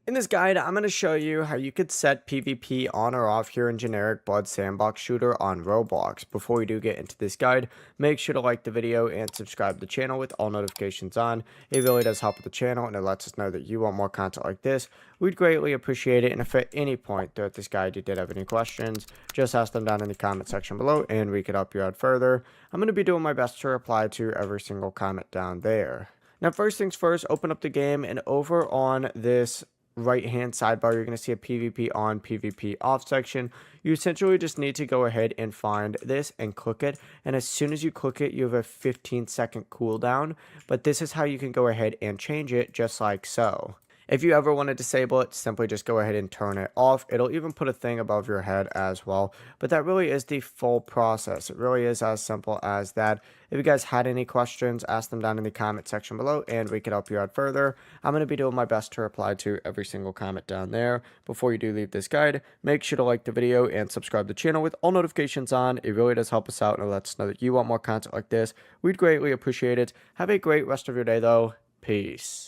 In this guide, I'm going to show you how you could set PvP on or off here in generic Blood Sandbox Shooter on Roblox. Before we do get into this guide, make sure to like the video and subscribe to the channel with all notifications on. It really does help with the channel and it lets us know that you want more content like this. We'd greatly appreciate it, and if at any point throughout this guide you did have any questions, just ask them down in the comment section below and we could help you out further. I'm going to be doing my best to reply to every single comment down there. Now, first things first, open up the game, and over on this right hand sidebar you're going to see a PvP on PvP off section. You essentially just need to go ahead and find this and click it, and as soon as you click it you have a 15-second cooldown, but this is how you can go ahead and change it just like so. If you ever want to disable it, simply just go ahead and turn it off. It'll even put a thing above your head as well. But that really is the full process. It really is as simple as that. If you guys had any questions, ask them down in the comment section below and we can help you out further. I'm going to be doing my best to reply to every single comment down there. Before you do leave this guide, make sure to like the video and subscribe to the channel with all notifications on. It really does help us out and it lets us know that you want more content like this. We'd greatly appreciate it. Have a great rest of your day though. Peace.